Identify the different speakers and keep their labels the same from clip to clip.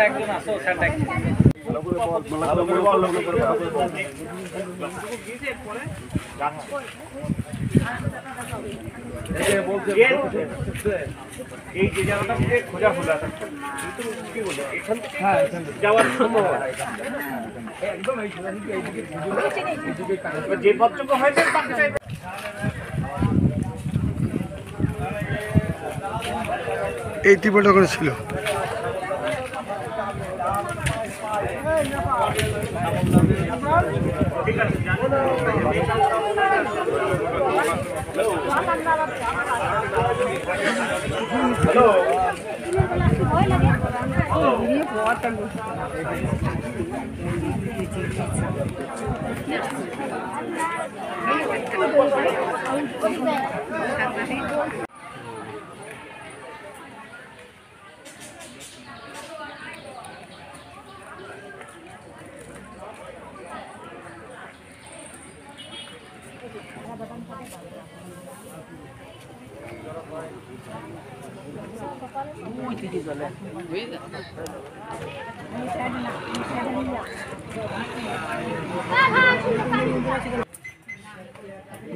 Speaker 1: একজন আসো স্যার এই যে জায়গাটা খোঁজা খোলা যাওয়ার সম্ভব একদম যে পথযোগ্য হয়েছে
Speaker 2: এই ত্রিপলটা করে ছিল।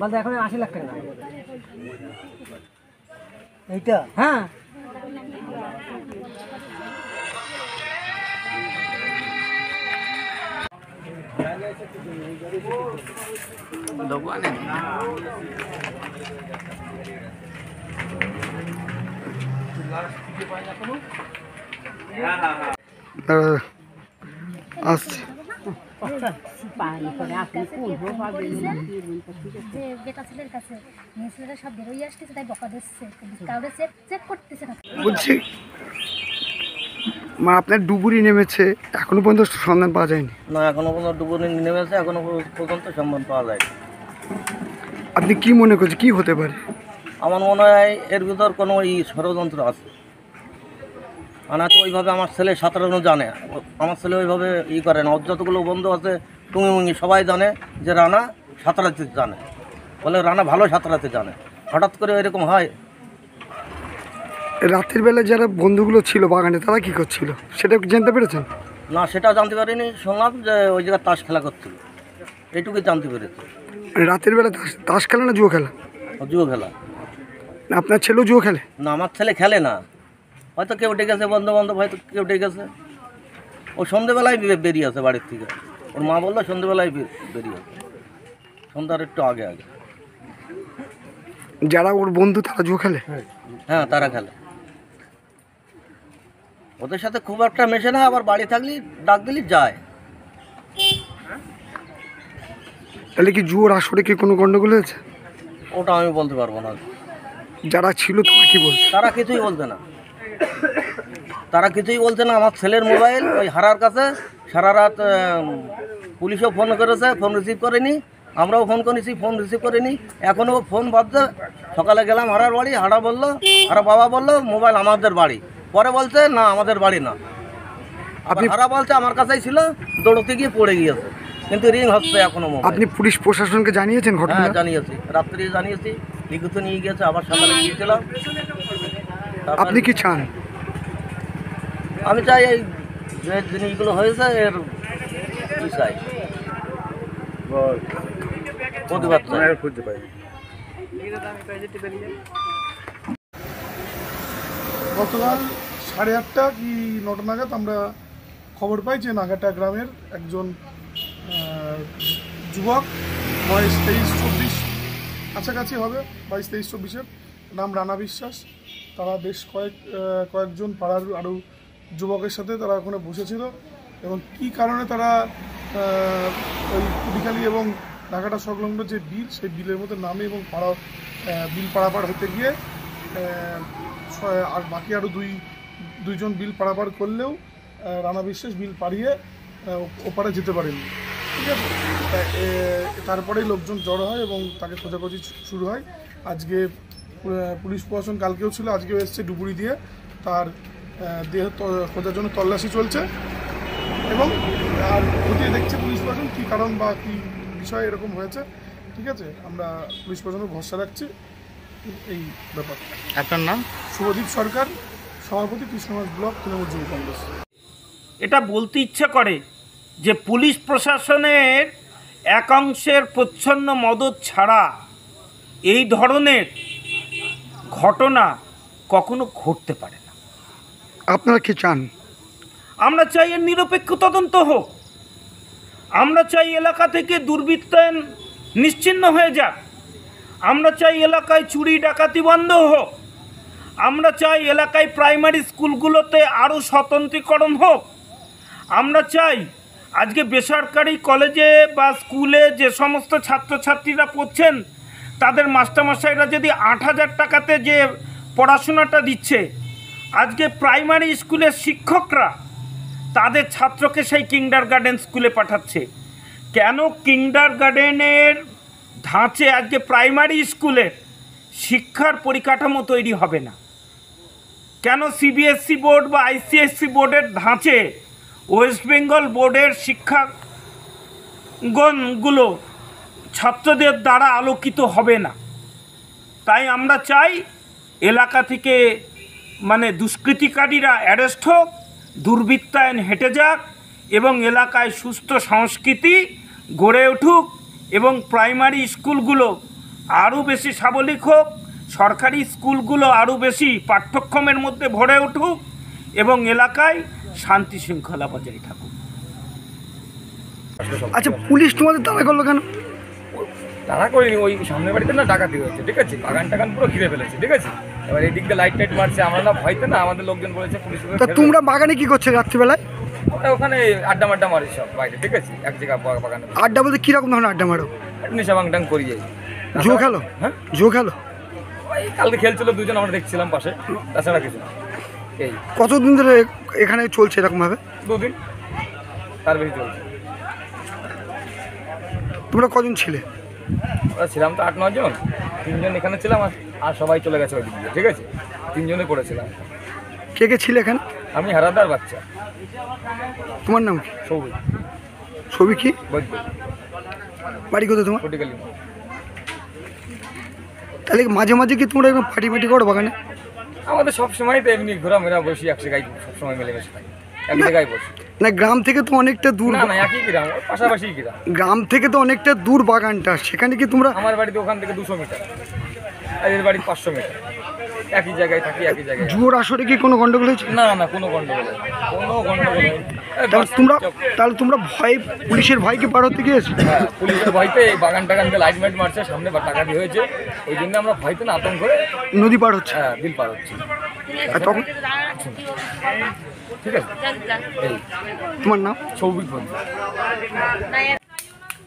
Speaker 3: বলতে এখন 80 লাখ টাকা এইটা হ্যাঁ
Speaker 1: দোকানে
Speaker 2: আসছে বলছি মা আপনার ডুবুরি নেমেছে এখনো পর্যন্ত সন্ধান পাওয়া যায়নি?
Speaker 4: না, এখনো পর্যন্ত ডুবুরি নেমেছে, এখনো পর্যন্ত সন্ধান পাওয়া যায়নি।
Speaker 2: আপনি কি মনে করছেন কি হতে পারে?
Speaker 4: আমার মনে হয় এর ভিতর কোনো ষড়যন্ত্র আছে। না তো ওইভাবে আমার ছেলে সাঁতরানো জানে, আমার ছেলে ওইভাবে করে না। ওর যতগুলো বন্ধু আছে টুঙি সবাই জানে যে রানা সাঁতরাতে জানে, বলে রানা ভালো সাঁতরাতে জানে। হঠাৎ করে এরকম হয়।
Speaker 2: রাতের বেলা যারা বন্ধুগুলো ছিল বাগানে তারা কি করছিল সেটা জানতে পেরেছেন?
Speaker 4: না, সেটা জানতে পারিনি। শুনলাম যে ওই জায়গায় তাস খেলা করছিল, এইটুকুই জানতে পেরেছি।
Speaker 2: রাতের বেলা তাস খেলা না জুয়ো খেলা?
Speaker 4: জুয়ো খেলা।
Speaker 2: আপনার ছেলেও জুয়ো খেলে?
Speaker 4: না, আমার ছেলে খেলে না, হয়তো কেউ ডেকেছে, বন্ধু বান্ধব হয়তো কেউ ডেকেছে। ও সন্ধ্যেবেলায় বেরিয়ে আসে বাড়ির থেকে। ওর মা বললো সন্ধ্যেবেলায় বেরিয়ে আসে, সন্ধ্যার একটু আগে আগে।
Speaker 2: যারা ওর বন্ধু তারা জুয়ো খেলে?
Speaker 4: হ্যাঁ, তারা খেলে। ওদের সাথে খুব একটা মেশে না, আবার বাড়ি থাকলে ডাক দিলি যায়।
Speaker 2: তাহলে কি জুয়োর আসরে কি কোনো গন্ডগোল হয়েছে?
Speaker 4: ওটা আমি বলতে পারবো না।
Speaker 2: যারা ছিল তারা কি বলছে?
Speaker 4: তারা কিছুই বলতে না, তারা কিছুই বলছে না। আমার ছেলের মোবাইল ওই হারার কাছে, সারা রাত পুলিশও ফোন করেছে, ফোন রিসিভ করেনি। আমরাও ফোন করেছি, ফোন রিসিভ করিনি। এখনও ফোন বাজছে। সকালে গেলাম হারার বাড়ি, হারা বললো, হারা বাবা বললো মোবাইল আমাদের বাড়ি। পরে বলছে না, আমাদের বাড়ি না। আপনি হারা বলছে আমার কাছেই ছিল, দৌড়তে গিয়ে পড়ে গিয়েছে, কিন্তু রিং হচ্ছে এখনো।
Speaker 2: আপনি পুলিশ প্রশাসনকে জানিয়েছেন ঘটনা?
Speaker 4: হ্যাঁ, জানিয়েছি, রাত্রি জানিয়েছি, লিখিত নিয়ে গিয়েছে, আবার সকালে গিয়েছিলাম।
Speaker 2: আপনি কি চান?
Speaker 4: আমি চাই এই যে জিনিসগুলো হয়েছে এর কি চাই, প্রতিবাদ চাই। খুঁজতে পাই।
Speaker 5: গতকাল 8:30 কি 9টা নাগাদ আমরা খবর পাই যে নাগাটা গ্রামের একজন যুবক, বয়স 23-24 কাছাকাছি হবে, 22-23-24, নাম রানা বিশ্বাস। তারা বেশ কয়েকজন পাড়ার আরও যুবকের সাথে তারা ওখানে বসেছিল, এবং কি কারণে তারা ওই কুটিখালি এবং নাগাটা সংলগ্ন যে বিল, সেই বিলের মধ্যে নামে এবং বিল পারাপার হতে গিয়ে আর বাকি আরও দুইজন বিল পারাপার করলেও রানা বিশ্বাস বিল পাড়িয়ে ওপারে যেতে পারেননি। ঠিক আছে। তারপরেই লোকজন জড়ো হয় এবং তাকে খোঁজাখুঁজি শুরু হয়। আজকে পুলিশ প্রশাসন কালকেও ছিল, আজকেও এসছে ডুবুরি দিয়ে। তার দেহ খোঁজার জন্য তল্লাশি চলছে এবং আর খতিয়ে দেখছে পুলিশ প্রশাসন কী কারণ বা কী বিষয় এরকম হয়েছে। ঠিক আছে, আমরা পুলিশ প্রশাসনের ভরসা রাখছি এই ব্যাপার।
Speaker 6: আপনার নাম?
Speaker 5: শুভদীপ সরকার, সভাপতি কৃষ্ণগঞ্জ ব্লক তৃণমূল যুব কংগ্রেস।
Speaker 7: এটা বলতে ইচ্ছা করে যে পুলিশ প্রশাসনের একাংশের প্রচ্ছন্ন মদত ছাড়া এই ধরনের ঘটনা কখনো ঘটতে পারে না।
Speaker 2: আপনারা কি চান?
Speaker 7: আমরা চাই এর নিরপেক্ষ তদন্ত হোক। আমরা চাই এলাকা থেকে দুর্বৃত্তায়ন নিশ্চিহ্ন হয়ে যাক। আমরা চাই এলাকায় চুরি ডাকাতি বন্ধ হোক। আমরা চাই এলাকায় প্রাইমারি স্কুলগুলোতে আরও স্বতন্ত্রীকরণ হোক। আমরা চাই আজকে বেসরকারি কলেজে বা স্কুলে যে সমস্ত ছাত্রছাত্রীরা পড়ছেন তাদের মাস্টারমশাইরা যদি 8,000 টাকাতে যে পড়াশোনাটা দিচ্ছে, আজকে প্রাইমারি স্কুলের শিক্ষকরা তাদের ছাত্রকে সেই কিন্ডারগার্টেন স্কুলে পাঠাচ্ছে। কেন কিন্ডারগার্টেনের ধাঁচে আজকে প্রাইমারি স্কুলের শিক্ষার পরিকাঠামো তৈরি হবে না? কেন সিবিএসসি বোর্ড বা আইসিএসসি বোর্ডের ধাঁচে ওয়েস্ট বেঙ্গল বোর্ডের শিক্ষাঙ্গনগুলো ছাত্রদের দ্বারা আলোকিত হবে না? তাই আমরা চাই এলাকা থেকে দুষ্কৃতিকারীরা অ্যারেস্ট হোক, দুর্বৃত্তায়ন হেঁটে যাক এবং এলাকায় সুস্থ সংস্কৃতি গড়ে উঠুক এবং প্রাইমারি স্কুলগুলো আরও বেশি সাবলীক হোক, সরকারি স্কুলগুলো আরও বেশি পাঠ্যক্রমের মধ্যে ভরে উঠুক এবং এলাকায় শান্তি শৃঙ্খলা বজায় থাকুক।
Speaker 2: আচ্ছা, পুলিশ তোমাদের তাড়া করলো কেন?
Speaker 8: তারা করিনি, ওই সামনের বাড়িতে না ডাকাতি হয়েছে, ঠিক আছে, বাগান টাগান পুরো ঘিরে ফেলেছে, ঠিক আছে। এবার এই দিক দিয়ে লাইট টাইট মারছে, আমরা না ভয়তে না, আমাদের লোকজন বলেছে পুলিশ।
Speaker 2: তা তোমরা বাগানে কি করছো রাত্রিবেলায়?
Speaker 8: ওখানে আড্ডা মাড্ডা মারি সব বাইরে, ঠিক আছে, এক জায়গায় বাগানে।
Speaker 2: আড্ডা বলতে কিরকম ধরনের আড্ডা মারো?
Speaker 8: নেশা ভাঙটাং করি যাই।
Speaker 2: জো খেলো?
Speaker 8: হ্যাঁ,
Speaker 2: জো খেলো?
Speaker 8: ওই কালকে খেলছিল দুজন, আমরা দেখছিলাম পাশে, তাছাড়া কিছু না। এই
Speaker 2: কতদিন ধরে এখানে চলছে এরকমভাবে?
Speaker 8: 2 দিন, তার বেশি চলছে।
Speaker 2: তোমরা কজন ছিলে?
Speaker 8: ওরা ছিলাম তো 8-9 জন, 3 জন এখানে ছিলাম আর সবাই চলে গেছে ওই দিক দিয়ে, ঠিক আছে। 3 জনে করেছিলাম।
Speaker 2: কে কে ছিলে এখানে?
Speaker 8: আমি হারাদার বাচ্চা।
Speaker 2: তোমার নাম কি?
Speaker 8: সৌভিক।
Speaker 2: ছবি কি?
Speaker 8: বৈদ্য।
Speaker 2: বাড়ি কোথায় তোমার?
Speaker 8: পটিকালি।
Speaker 2: তাহলে মাঝে মাঝে কি তোমরা এরকম পার্টি মাটি করো বাগানে?
Speaker 8: আমাদের সব সময় তো এমনি ঘোরামেরা বসি, এক জায়গায় সবসময় মিলেমিশে থাকি, এক জায়গায় বসি।
Speaker 2: না, গ্রাম থেকে তো অনেকটা দূর।
Speaker 8: না না, একই গ্রাম, পাশাপাশি গ্রাম।
Speaker 2: গ্রাম থেকে তো অনেকটা দূর বাগানটা, সেখানে কি তোমরা?
Speaker 8: আমার বাড়িতে ওখান থেকে 200 মিটার, আর এর বাড়ি 500 মিটার, একই জায়গায় থাকি, একই জায়গায়।
Speaker 2: জুয়োর আসরে কি কোনো গন্ডগোল হয়েছে?
Speaker 8: না না, কোনো গন্ডগোল নেই, কোনো গন্ডগোল নেই।
Speaker 2: তাহলে তোমরা ভয়, পুলিশের ভয়কে পার হতে গিয়েছো?
Speaker 8: হ্যাঁ, পুলিশের ভয়তে এই বাগান টাগানকে লাইট মাইট মারছে, সামনে ডাকাতি হয়েছে, ওই জন্য আমরা ভয়তে না আতঙ্ক করে
Speaker 2: নদী পার হচ্ছে।
Speaker 8: হ্যাঁ, বিল পার হচ্ছে।
Speaker 2: আর তখন
Speaker 8: ঠিক আছে। এই
Speaker 2: তোমার নাম?
Speaker 8: সৌভিক বন্ধু।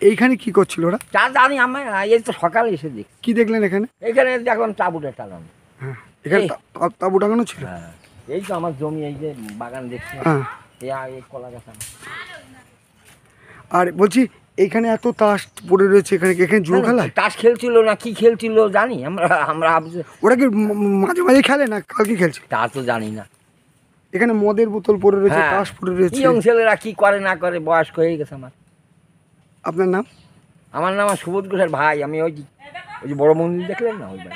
Speaker 2: এইখানে কি করছিল ওরা?
Speaker 3: যা জানি আমি, এই তো সকালে এসে দেখি।
Speaker 2: কি দেখলেন এখানে?
Speaker 3: এখানে দেখলাম তাঁবুটা টানানো।
Speaker 2: হ্যাঁ, এখানে তাঁবু টাঙানো ছিল।
Speaker 3: হ্যাঁ, এই তো আমার জমি, এই যে বাগান দেখছি,
Speaker 2: হ্যাঁ।
Speaker 3: এই কলা গাছ।
Speaker 2: আর বলছি, এইখানে এত তাস পড়ে রয়েছে, এখানে এখানে জুয়ো খেলায়?
Speaker 3: তাস খেলছিল না কি খেলছিল জানি আমরা
Speaker 2: ওরা কি মাঝে মাঝে খেলে না কালকে খেলছে?
Speaker 3: তা তো জানি না।
Speaker 2: এখানে মদের বোতল পড়ে রয়েছে,
Speaker 3: হ্যাঁ,
Speaker 2: তাস পড়ে রয়েছে।
Speaker 3: ইয়ং ছেলেরা কি করে না করে, বয়স্ক হয়ে গেছে আমার।
Speaker 2: আপনার নাম?
Speaker 3: আমার নাম সুবোধ ঘোষের ভাই। আমি ওই যে বড় মন্দির দেখলেন না, ওই বাড়ি।